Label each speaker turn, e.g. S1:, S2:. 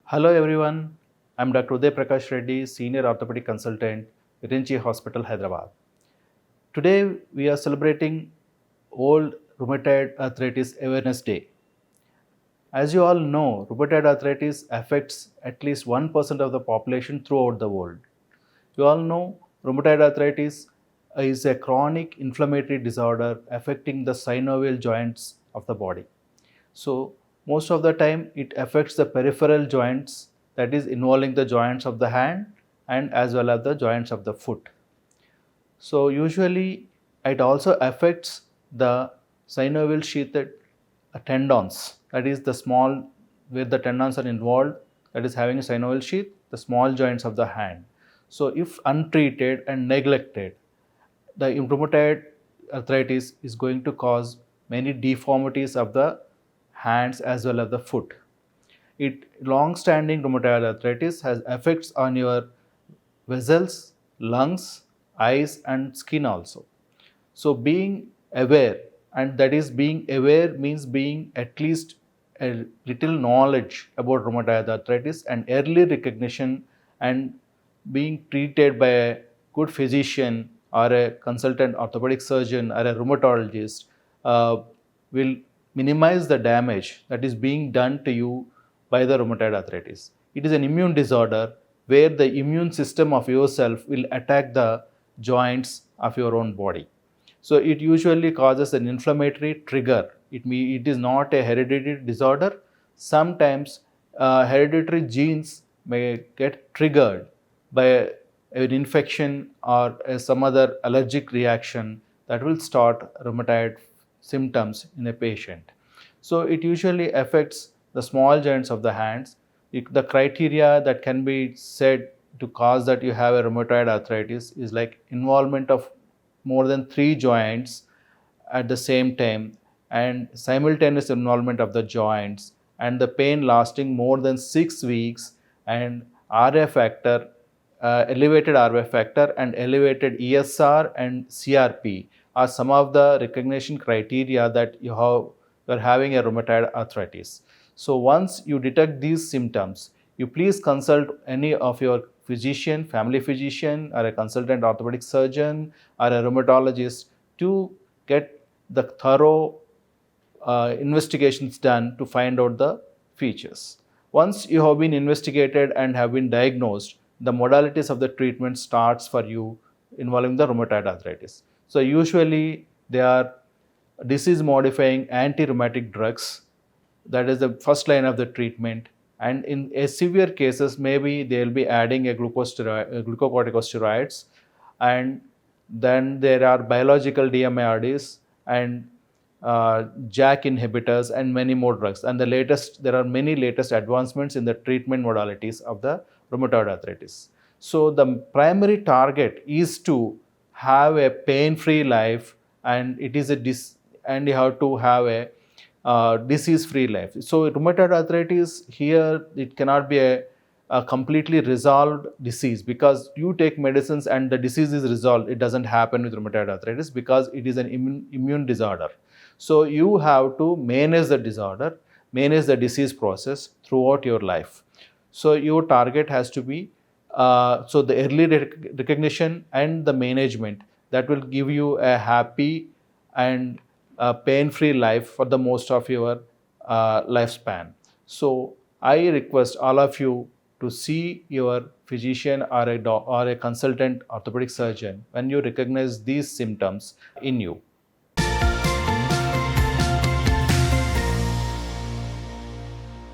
S1: Hello everyone, I'm Dr. Uday Prakash Reddy, Senior Orthopedic Consultant, Virinchi Hospital, Hyderabad. Today we are celebrating World Rheumatoid Arthritis Awareness Day. As you all know, rheumatoid arthritis affects at least 1% of the population throughout the world. You all know rheumatoid arthritis is a chronic inflammatory disorder affecting the synovial joints of the body. So most of the time it affects the peripheral joints, that is involving the joints of the hand and as well as the joints of the foot. So usually it also affects the synovial sheathed tendons, that is the small where the tendons are involved, that is having a synovial sheath, the small joints of the hand. So if untreated and neglected, the rheumatoid arthritis is going to cause many deformities of the hands as well as the foot. Long-standing rheumatoid arthritis has effects on your vessels, lungs, eyes, and skin also. So being aware, and that is being aware means being at least a little knowledge about rheumatoid arthritis and early recognition and being treated by a good physician or a consultant orthopedic surgeon or a rheumatologist uh, will minimize the damage that is being done to you by the rheumatoid arthritis. It is an immune disorder where the immune system of yourself will attack the joints of your own body. So it usually causes an inflammatory trigger. It is not a hereditary disorder. Sometimes hereditary genes may get triggered by an infection or some other allergic reaction that will start rheumatoid symptoms in a patient. So it usually affects the small joints of the hands. The criteria that can be said to cause that you have a rheumatoid arthritis is like involvement of more than 3 joints at the same time and simultaneous involvement of the joints and the pain lasting more than 6 weeks and RA factor, elevated RA factor and elevated ESR and CRP are some of the recognition criteria that you are having a rheumatoid arthritis. So once you detect these symptoms, you please consult any of your physician, family physician, or a consultant orthopedic surgeon, or a rheumatologist to get the thorough investigations done to find out the features. Once you have been investigated and have been diagnosed, the modalities of the treatment starts for you involving the rheumatoid arthritis. So usually they are disease modifying anti-rheumatic drugs, that is the first line of the treatment, and in a severe cases maybe they will be adding a glucocorticosteroids, and then there are biological DMARDs and JAK inhibitors and many more drugs. And there are many latest advancements in the treatment modalities of the rheumatoid arthritis. So the primary target is to have a pain-free life, and and you have to have a disease-free life. So rheumatoid arthritis here, it cannot be a completely resolved disease because you take medicines and the disease is resolved. It doesn't happen with rheumatoid arthritis because it is an immune disorder. So you have to manage the disorder, manage the disease process throughout your life. So your target has to be so the early recognition and the management that will give you a happy and pain-free life for the most of your lifespan. So I request all of you to see your physician or a consultant orthopedic surgeon when you recognize these symptoms in you.